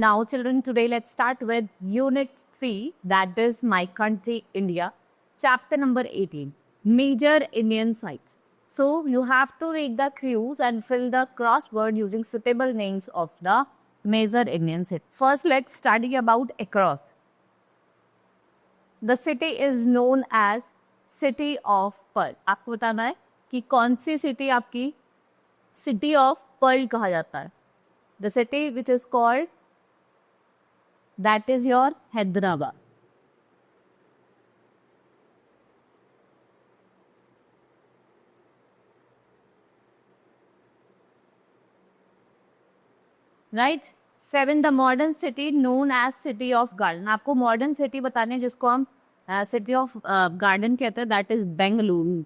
Now, children, today let's start with Unit 3, that is My Country, India, Chapter number 18, Major Indian Sites. So, you have to read the clues and fill the crossword using suitable names of the major Indian cities. First, let's study about across. The city is known as City of Pearl. आपको बताना है कि कौन सी city आपकी City of Pearl कहा जाता है. The city which is called, that is your Hyderabad. Right? 7, the modern city known as City of Garden. आपको modern city बताने हैं जिसको हम City of Garden कहते हैं, that is Bengaluru.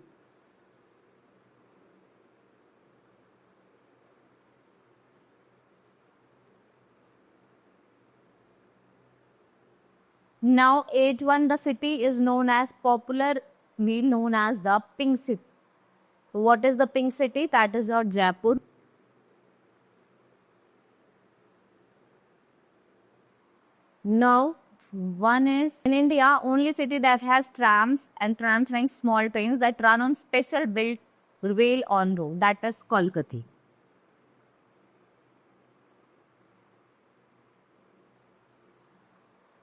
Now 8-1, the city is popularly known as the Pink City. What is the Pink City? That is your Jaipur. Now, one is in India, only city that has trams and trams like small trains that run on special built rail on road. That is Kolkata.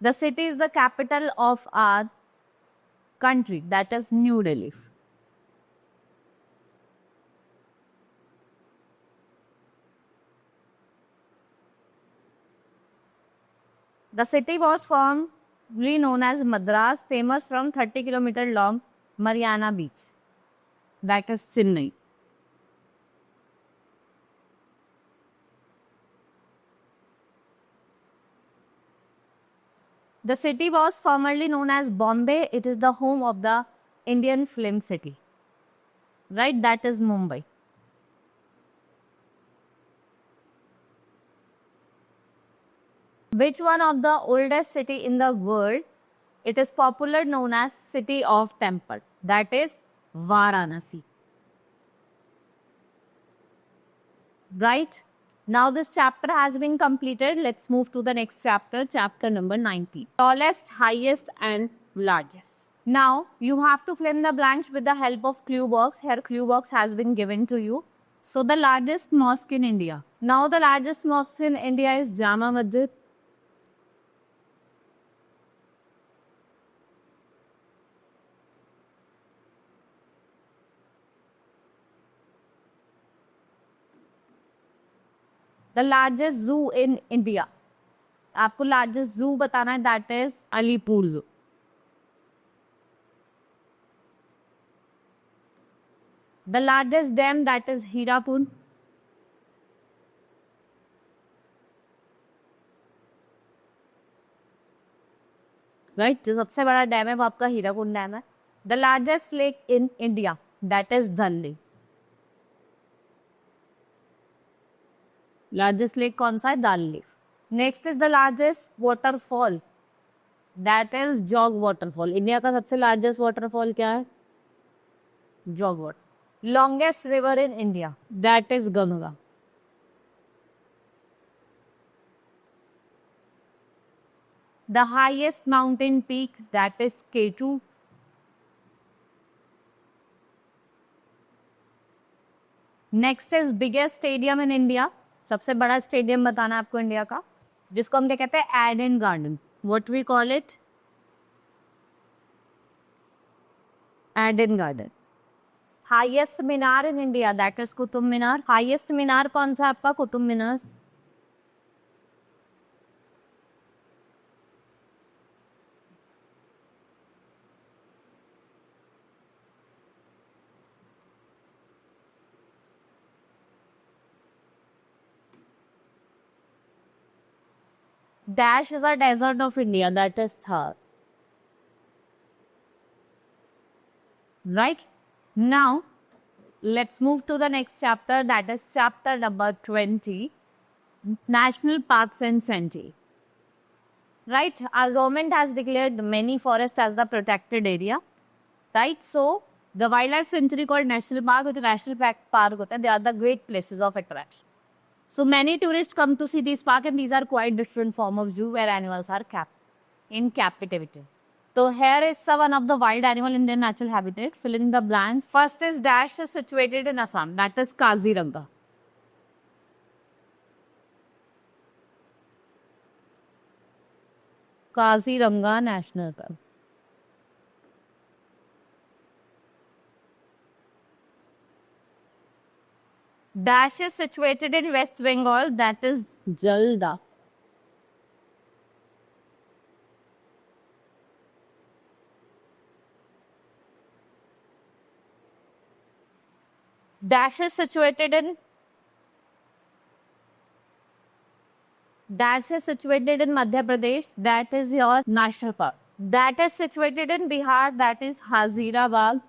The city is the capital of our country. That is New Delhi. The city was formerly known as Madras, famous from 30-kilometer long Mariana Beach. That is Chennai. The city was formerly known as Bombay. It is the home of the Indian Film City. Right? That is Mumbai. Which one of the oldest city in the world? It is popular known as City of Temple. That is Varanasi. Right? Now this chapter has been completed. Let's move to the next chapter, chapter number 19. Tallest, highest and largest. Now you have to fill in the blanks with the help of clue box. Here clue box has been given to you. So the largest mosque in India. Now the largest mosque in India is Jama Masjid. The largest zoo in India. आपको largest zoo बताना है, that is Alipur Zoo. The largest dam, that is Hirapur. Right? जो सबसे बड़ा dam है वो आपका Hirakud dam है. The largest lake in India, that is Dal Lake. Largest lake कौन सा है? Dal Lake. Next is the largest waterfall. That is Jog waterfall. India का सबसे largest waterfall क्या है? Jog water. Longest river in India. That is Ganga. The highest mountain peak, that is K2. Next is biggest stadium in India. सबसे बड़ा stadium बताना है आपको India का, जिसको हम क्या कहते हैं? Eden garden. What we call it? Eden garden. Highest minar in India, that is Qutub Minar. Highest minar कौन सा आपका? Qutub Minar. Dash is a desert of India, that is Thar. Right? Now, let's move to the next chapter, that is chapter number 20, National Parks and Sanctuary. Right? Our government has declared many forests as the protected area. Right? So, the wildlife sanctuary called National Park or the National Park, they are the great places of attraction. So many tourists come to see this park, and these are quite different form of zoo where animals are kept in captivity. So here is one of the wild animal in their natural habitat. Fill in the blanks. First is Dash is situated in Assam. That is Kaziranga. Kaziranga National Park. Dash is situated in West Bengal. That is Jalda. Dash is situated in Madhya Pradesh. That is your national park. That is situated in Bihar. That is Hazirabad.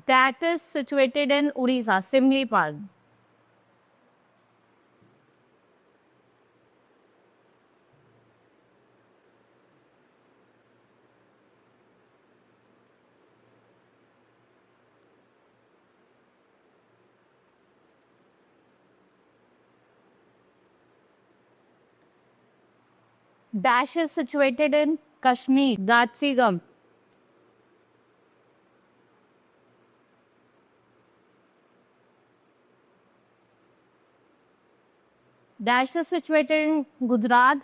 That is situated in Odisha, Simlipal. Dash is situated in Kashmir, Gachigam. Dash is situated in Gujarat.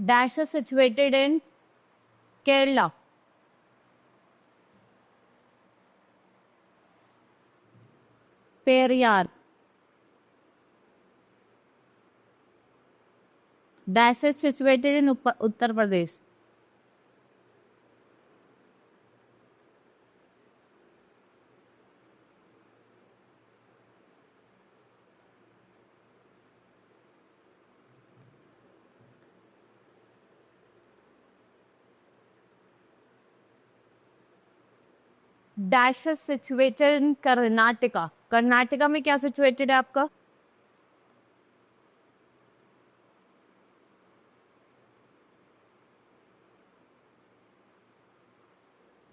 Dash is situated in Kerala. Periyar. Dash is situated in Uttar Pradesh. Dash is situated in Karnataka. Karnataka में क्या situated है आपका?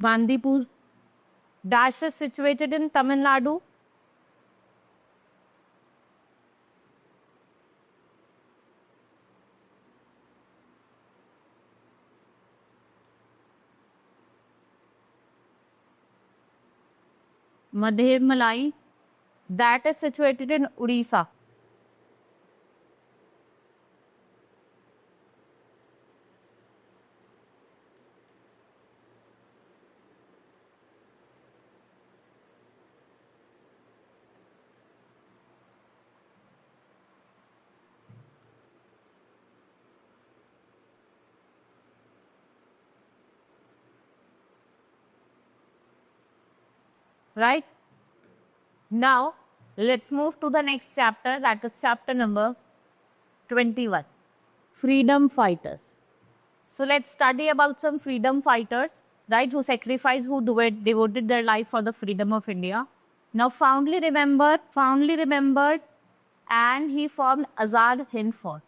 Bandipur. Dash is situated in Tamil Nadu. Madhe Malai. That is situated in Odisha. Right? Now, let's move to the next chapter, that is chapter number 21. Freedom fighters. So let's study about some freedom fighters, right, who sacrificed, who devoted their life for the freedom of India. Now fondly remembered, and he formed Azad Hind Fauj.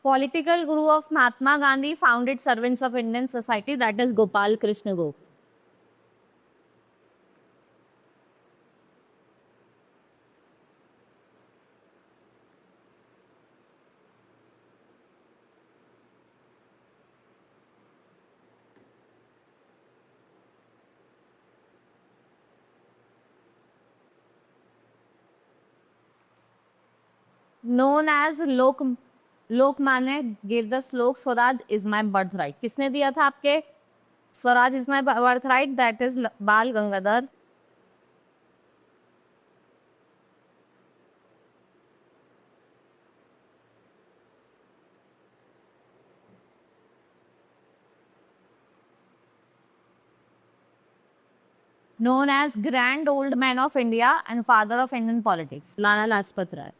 Political guru of Mahatma Gandhi founded Servants of Indian Society, that is Gopal Krishna Gokhale. Known as Lokmanya gave the slok Swaraj is my birthright. किसने दिया था आपके? Swaraj is my birthright, that is बाल Gangadhar known as Grand Old Man of India and Father of Indian Politics, Lala Lajpat Rai.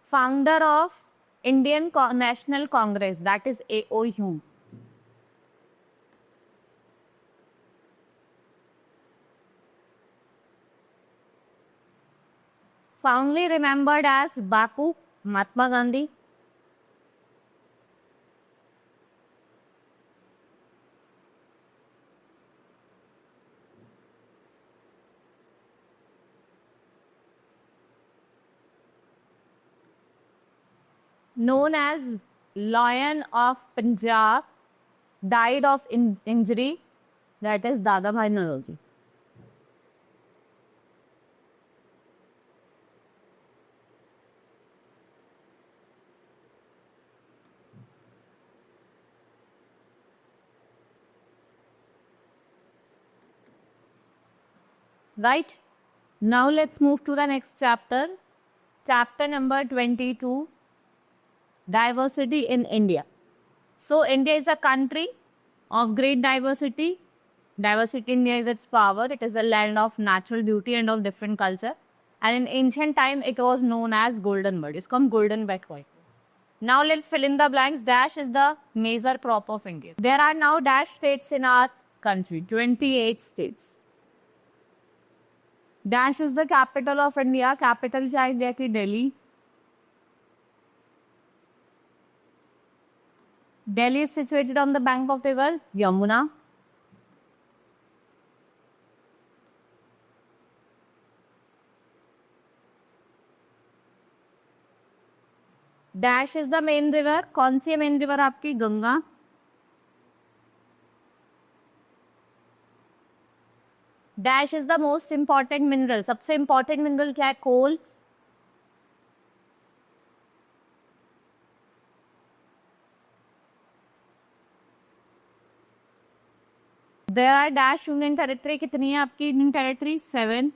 Founder of Indian National Congress, that is AOU. Fondly remembered as Bapu, Mahatma Gandhi. Known as Lion of Punjab, died of injury, that is Dadabhai Naoroji. Right? Now let's move to the next chapter. Chapter number 22, Diversity in India. So India is a country of great diversity. Diversity in India is its power. It is a land of natural beauty and of different culture. And in ancient time, it was known as Golden Bird. It's called Golden Backward. Now let's fill in the blanks. Dash is the major crop of India. There are now dash states in our country, 28 states. Dash is the capital of India. Capital क्या है India की? Delhi. Delhi is situated on the bank of river Yamuna. Dash is the main river. कौन सी है main river आपकी? Ganga. Dash is the most important mineral. सबसे important mineral क्या है? Coal. There are dash union territory. कितनी है आपकी union territory? 7.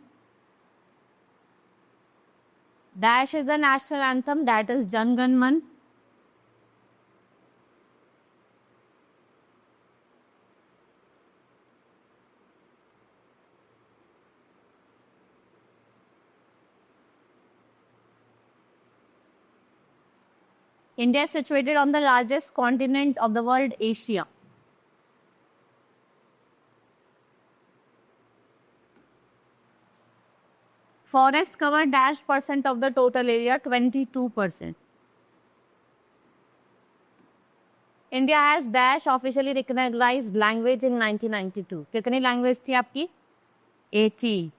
Dash is the national anthem, that is Jan Gan Man. India is situated on the largest continent of the world, Asia. Forest cover dash percent of the total area, 22%. India has dash officially recognized language in 1992. कितनी language थी आपकी? 80.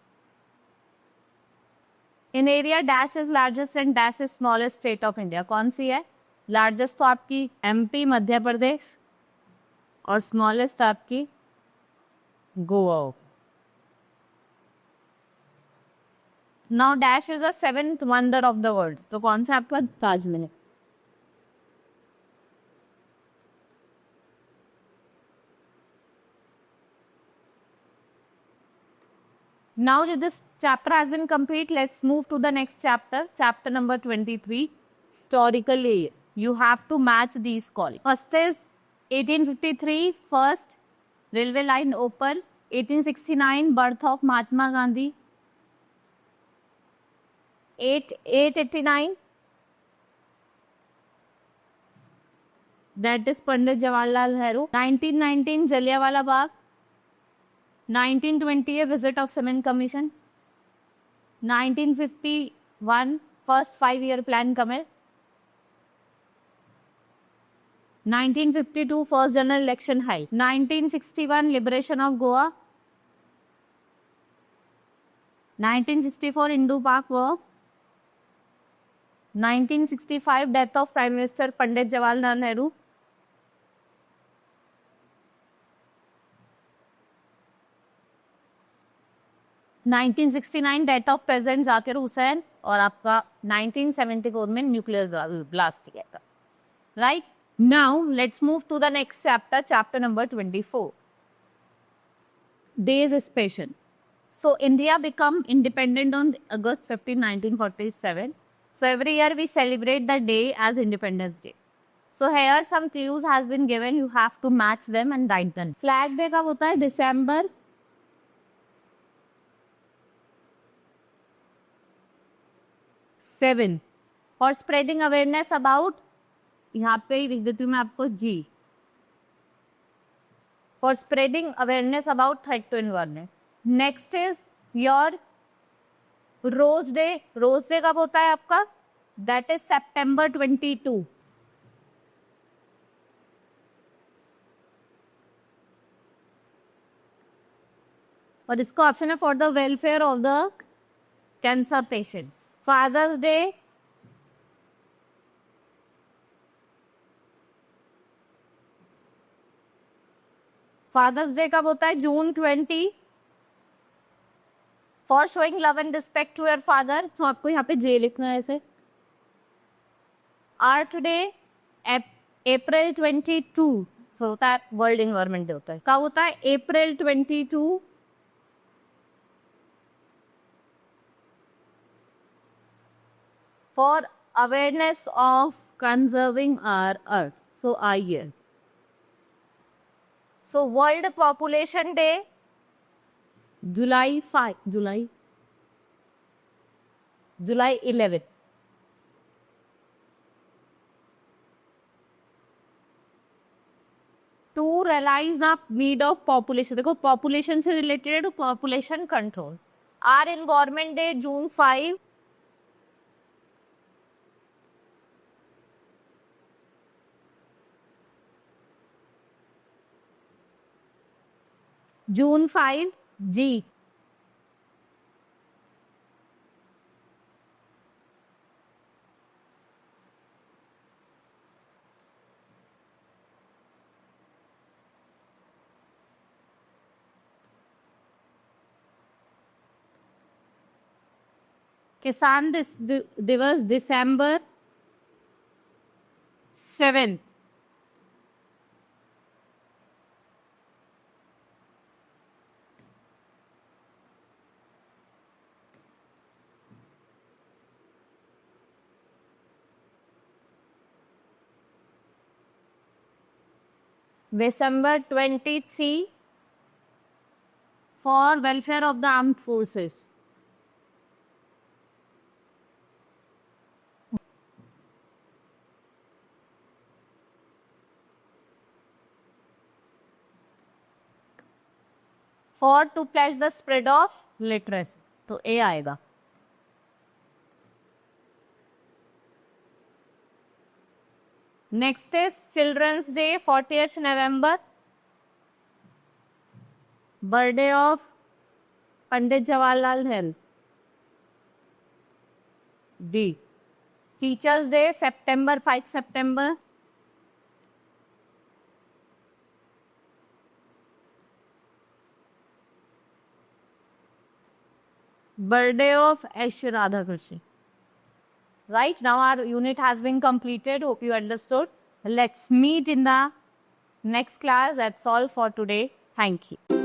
In area, dash is largest and dash is smallest state of India. कौन सी है? Largest तो आपकी MP Madhya Pradesh और smallest आपकी Goa. Now dash is the 7th wonder of the world. तो कौन सा आपका? Taj Mahal. Now that this chapter has been complete, let's move to the next chapter. Chapter number 23, historical year. You have to match these columns. First is 1853, first railway line open. 1869, birth of Mahatma Gandhi. 889, that is Pandit Jawaharlal Nehru. 1919, Jallianwala Bagh. 1920, a visit of Seven Commission. 1951, first 5-year plan commit. 1952, first general election high. 1961, liberation of Goa. 1964, Hindu-Pak War. 1965, death of Prime Minister Pandit Jawaharlal Nehru. 1969, death of president Zakir Hussain और आपका 1974 में nuclear blast किया था. Right now let's move to the next chapter, chapter number 24, days special. So India became independent on August 15, 1947. So every year we celebrate the day as Independence Day. So here some clues has been given. You have to match them and write them. Flag Day कब होता है? December 7. For spreading awareness about, यहाँ पे ही लिख देती हूँ मैं आपको G. For spreading awareness about threat to environment. Next is your Rose Day. Rose Day कब होता है आपका? That is September 22. और इसका ऑप्शन है for the welfare of the cancer patients. Father's day कब होता है? June 20. For showing love and respect to your father. तो आपको यहाँ पे जे लिखना है ऐसे. Earth day April 22. तो होता है वर्ल्ड एनवायरमेंट डे होता है. कब होता है? अप्रैल 22. For awareness of conserving our earth. So IL. So World Population Day, July 5, July 11. To realize the need of population. देखो population से related है to population control. Our Environment Day, June 5. June 5, G. किसान दिवस December 7. December 23 for welfare of the armed forces. For to pledge the spread of literacy. तो A आएगा. Next is Children's Day, 40th November. Birthday of Pandit Jawaharlal Nehru. D. Teachers Day, September 5 September. Birthday of S. Radhakrishnan. Right, now our unit has been completed. Hope you understood. Let's meet in the next class. That's all for today. Thank you.